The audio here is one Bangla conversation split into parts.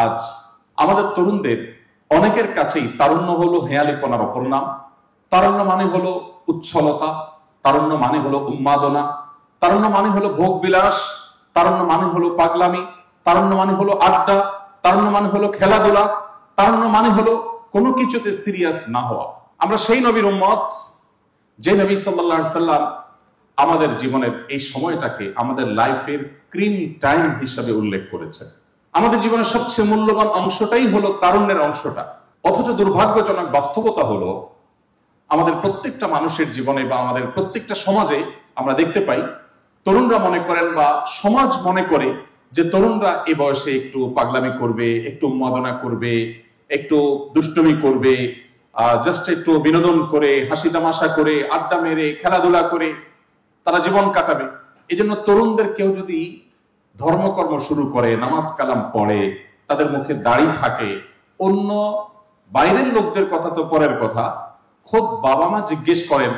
আজ আমাদের তরুণদের অনেকের কাছেই তারুণ্য হলো হেয়ালিপনার অপর নাম। তারুণ্য মানে হলো উচ্ছলতা, তারুণ্য মানে হলো উন্মাদনা, তারুণ্য মানে হলো ভোগ বিলাস, তারুণ্য মানে হলো পাগলামি, তারুণ্য মানে হলো আড্ডা, তারুণ্য মানে হলো খেলাধুলা, তারুণ্য মানে হলো কোনো কিছুতে সিরিয়াস না হওয়া। আমরা সেই নবীর উম্মত যে নবী সাল্লাল্লাহু আলাইহি সাল্লাম আমাদের জীবনের এই সময়টাকে আমাদের লাইফের ক্রিম টাইম হিসাবে উল্লেখ করেছেন। আমাদের জীবনের সবচেয়ে মূল্যবান অংশটাই হলো তারুণ্যের অংশটা। অথচ দুর্ভাগ্যজনক বাস্তবতা হলো আমাদের প্রত্যেকটা মানুষের জীবনে বা আমাদের প্রত্যেকটা সমাজে আমরা দেখতে পাই তরুণরা মনে করেন বা সমাজ মনে করে যে তরুণরা এই বয়সে একটু পাগলামি করবে, একটু উন্মাদনা করবে, একটু দুষ্টুমি করবে, জাস্ট একটু বিনোদন করে, হাসি তামাশা করে, আড্ডা মেরে, খেলাধুলা করে তারা জীবন কাটাবে। এই জন্য তরুণদের কেউ যদি ধর্মকর্ম শুরু করে, নামাজ কালাম পড়ে, তাদের মুখে দাড়ি থাকে, অন্য বাইরের লোকদের কথা তো পরের কথা, খোদ বাবা মা জিজ্ঞেস করেন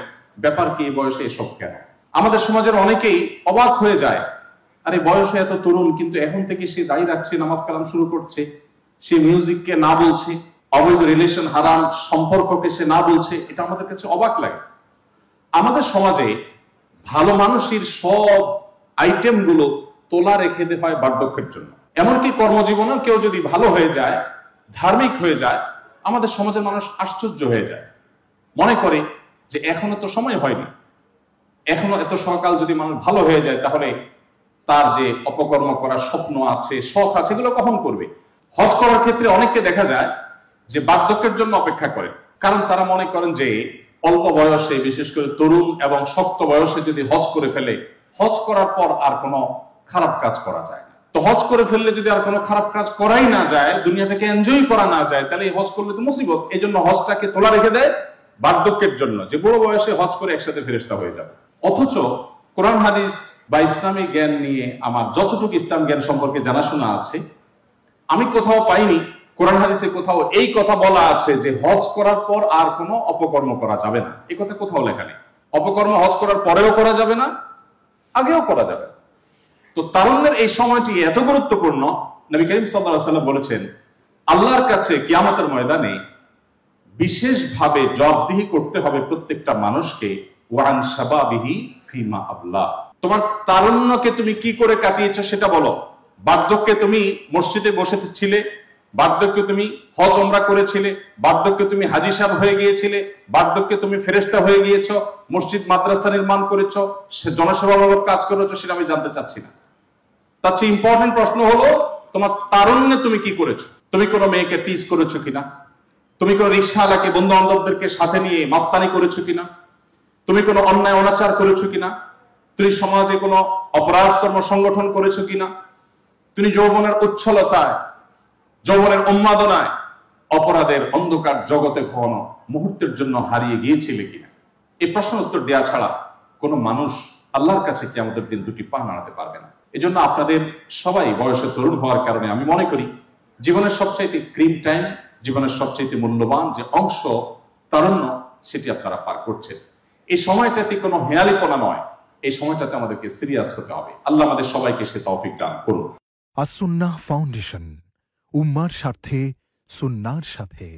ব্যাপার কি, এই বয়সে এসব কেন? আমাদের সমাজের অনেকেই অবাক হয়ে যায়, আরে বয়সে এত তরুণ কিন্তু এখন থেকে সে দাড়ি রাখছে, নামাজ কালাম শুরু করছে, সে মিউজিককে না বলছে, অবৈধ রিলেশন হারাম সম্পর্ককে সে না বলছে। এটা আমাদের কাছে অবাক লাগে। আমাদের সমাজে ভালো মানুষের সব আইটেম গুলো তোলা রেখে দেওয়া হয় বার্ধক্যের জন্য। এমনকি কর্মজীবনেও কেউ যদি ভালো হয়ে যায়, ধার্মিক হয়ে যায়, আমাদের সমাজের মানুষ আশ্চর্য হয়ে যায়, মনে করে যে এখনো তো সময় হয়নি, এখনো এত সকাল যদি মানুষ ভালো হয়ে যায় তাহলে তার যে অপকর্ম করার স্বপ্ন আছে, শখ আছে, এগুলো কখন করবে? হজ করার ক্ষেত্রে অনেককে দেখা যায় যে বার্ধক্যের জন্য অপেক্ষা করে, কারণ তারা মনে করেন যে অল্প বয়সে, বিশেষ করে তরুণ এবং শক্ত বয়সে যদি হজ করে ফেলে, হজ করার পর আর কোনো খারাপ কাজ করা যায় না। তো হজ করে ফেললে যদি আর কোনো খারাপ কাজ করাই না যায়, দুনিয়াটাকে এনজয় করা না যায়, তাহলে হজ করলে তো মুসিবত। এই জন্য হজটাকে তোলা রেখে দেয় বার্ধক্যের জন্য, যে বুড়ো বয়সে হজ করে একসাথে ফেরেশতা হয়ে যাবে। অথচ কোরআন হাদিস বা ইসলামী জ্ঞান নিয়ে আমার যতটুকু ইসলাম জ্ঞান সম্পর্কে জানাশোনা আছে, আমি কোথাও পাইনি কোরআন হাদিসে কোথাও এই কথা বলা আছে যে হজ করার পর আর কোনো অপকর্ম করা যাবে না। এই কথা কোথাও লেখা নেই। অপকর্ম হজ করার পরেও করা যাবে না, আগেও করা যাবে না। তো তারুণ্যের এই সময়টি এত গুরুত্বপূর্ণ, নবী করিম সাল্লাল্লাহু আলাইহি ওয়াসাল্লাম বলেছেন আল্লাহর কাছে কিয়ামতের ময়দানে বিশেষভাবে জবাবদিহি করতে হবে প্রত্যেকটা মানুষকে, ওয়ান শাবাবিহি ফিমা আবলা। তোমার তারুণ্যকে তুমি কি করে কাটিয়েছো সেটা বলো। বার্ধক্যে তুমি মসজিদে বসে ছিলে, বার্ধক্যে তুমি হজ ওমরা করেছিলে, বার্ধক্যে তুমি হাজী সাহেব হয়ে গিয়েছিলে, বার্ধক্যে তুমি ফেরেশতা হয়ে গিয়েছো, মসজিদ মাদ্রাসা নির্মাণ করেছো, জনসেবামূলক কাজ করেছো, সেটা আমি জানতে চাচ্ছি না। তার চেয়ে ইম্পর্টেন্ট প্রশ্ন হলো তোমার তারুণ্যে তুমি কি করেছো। তুমি কোনো মেয়েকে টিজ করেছো কিনা? তুমি কোনো রিকশাওয়ালাকে, বন্ধু বান্ধবদেরকে সাথে নিয়ে মাস্তানি করেছো কিনা? তুমি কোনো অন্যায় অনাচার করেছো কিনা? তুমি সমাজে কোনো অপরাধ কর্ম সংগঠন করেছো কিনা? তুমি যৌবনের উচ্ছলতায়, যৌবনের উন্মাদনায়, অপরাধের অন্ধকার জগতে কখনো মুহূর্তের জন্য হারিয়ে গিয়েছিলে কিনা? এই প্রশ্নের উত্তর দেওয়া ছাড়া কোনো মানুষ আল্লাহর কাছে কিয়ামতের দিন দুটি পা নাড়াতে পারবে না। এজন্য আপনাদের সবাই বয়সে তরুণ হওয়ার কারণে আমি মনে করি জীবনের সবচাইতে ক্রিম টাইম, জীবনের সবচাইতে মূল্যবান যে অংশ তারুণ্য, সেটি আপনারা পার করছেন। এই সময়টাতে কোনো হেয়ালিপনা নয়, এই সময়টাতে আমাদেরকে সিরিয়াস হতে হবে। আল্লাহ আমাদের সবাইকে সে তৌফিক দান করুন। আস-সুন্নাহ ফাউন্ডেশন, উম্মার স্বার্থে, সুন্নাহর সাথে।